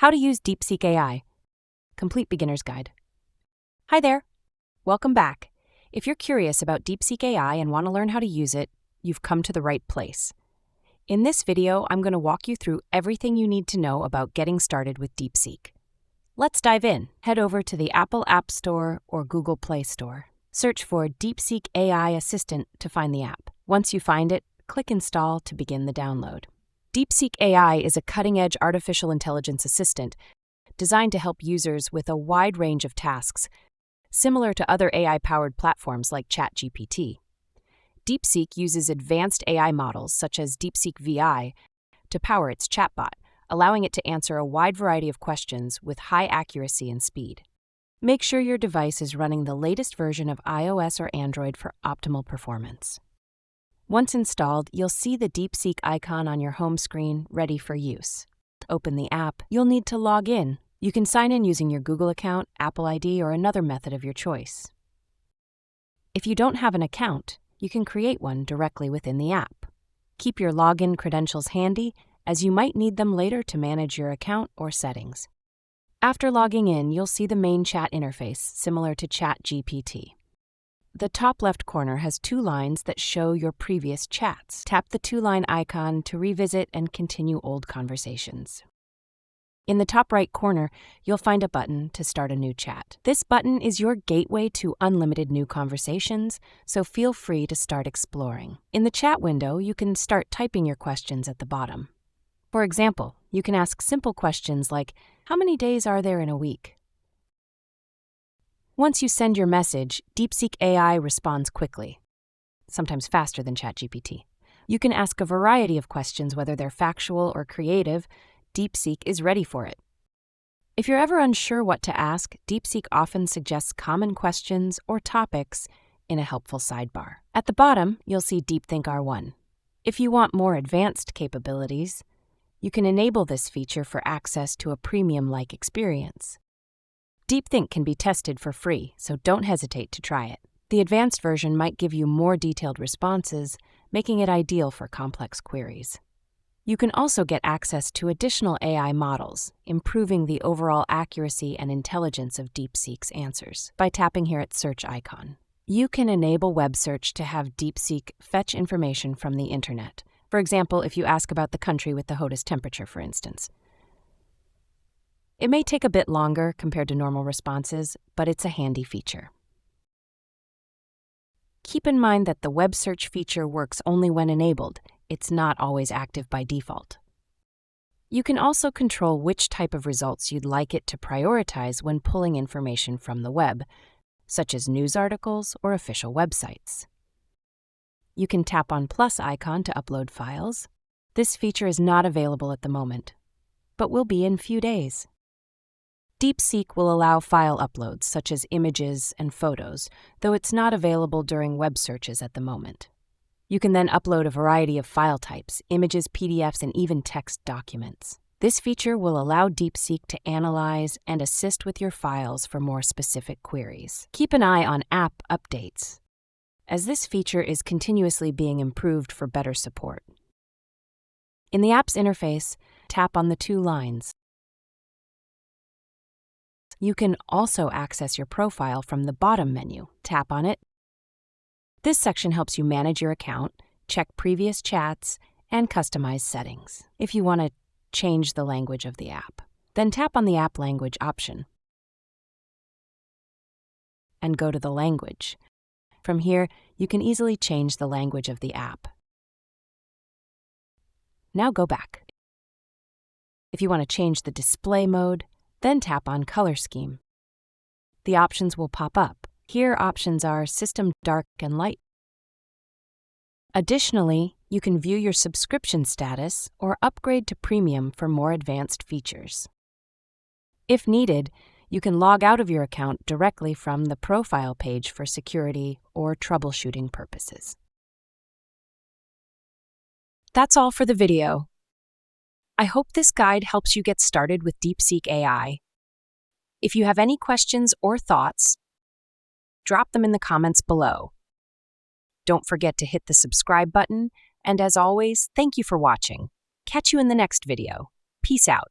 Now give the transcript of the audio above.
How to use DeepSeek AI. Complete Beginner's Guide. Hi there. Welcome back. If you're curious about DeepSeek AI and want to learn how to use it, you've come to the right place. In this video, I'm going to walk you through everything you need to know about getting started with DeepSeek. Let's dive in. Head over to the Apple App Store or Google Play Store. Search for DeepSeek AI Assistant to find the app. Once you find it, click Install to begin the download. DeepSeek AI is a cutting-edge artificial intelligence assistant designed to help users with a wide range of tasks, similar to other AI-powered platforms like ChatGPT. DeepSeek uses advanced AI models such as DeepSeek VI to power its chatbot, allowing it to answer a wide variety of questions with high accuracy and speed. Make sure your device is running the latest version of iOS or Android for optimal performance. Once installed, you'll see the DeepSeek icon on your home screen, ready for use. To open the app, you'll need to log in. You can sign in using your Google account, Apple ID, or another method of your choice. If you don't have an account, you can create one directly within the app. Keep your login credentials handy, as you might need them later to manage your account or settings. After logging in, you'll see the main chat interface, similar to ChatGPT. The top left corner has two lines that show your previous chats. Tap the two-line icon to revisit and continue old conversations. In the top right corner, you'll find a button to start a new chat. This button is your gateway to unlimited new conversations, so feel free to start exploring. In the chat window, you can start typing your questions at the bottom. For example, you can ask simple questions like, "How many days are there in a week?" Once you send your message, DeepSeek AI responds quickly, sometimes faster than ChatGPT. You can ask a variety of questions, whether they're factual or creative. DeepSeek is ready for it. If you're ever unsure what to ask, DeepSeek often suggests common questions or topics in a helpful sidebar. At the bottom, you'll see DeepThink R1. If you want more advanced capabilities, you can enable this feature for access to a premium-like experience. DeepThink can be tested for free, so don't hesitate to try it. The advanced version might give you more detailed responses, making it ideal for complex queries. You can also get access to additional AI models, improving the overall accuracy and intelligence of DeepSeek's answers. By tapping here at search icon, you can enable web search to have DeepSeek fetch information from the internet. For example, if you ask about the country with the hottest temperature, for instance. It may take a bit longer compared to normal responses, but it's a handy feature. Keep in mind that the web search feature works only when enabled. It's not always active by default. You can also control which type of results you'd like it to prioritize when pulling information from the web, such as news articles or official websites. You can tap on plus icon to upload files. This feature is not available at the moment, but will be in a few days. DeepSeek will allow file uploads, such as images and photos, though it's not available during web searches at the moment. You can then upload a variety of file types, images, PDFs, and even text documents. This feature will allow DeepSeek to analyze and assist with your files for more specific queries. Keep an eye on app updates, as this feature is continuously being improved for better support. In the app's interface, tap on the two lines. You can also access your profile from the bottom menu. Tap on it. This section helps you manage your account, check previous chats, and customize settings. If you want to change the language of the app, then tap on the app language option and go to the language. From here, you can easily change the language of the app. Now go back. If you want to change the display mode, then tap on Color Scheme. The options will pop up. Here, options are System Dark and Light. Additionally, you can view your subscription status or upgrade to Premium for more advanced features. If needed, you can log out of your account directly from the profile page for security or troubleshooting purposes. That's all for the video. I hope this guide helps you get started with DeepSeek AI. If you have any questions or thoughts, drop them in the comments below. Don't forget to hit the subscribe button, and as always, thank you for watching. Catch you in the next video. Peace out.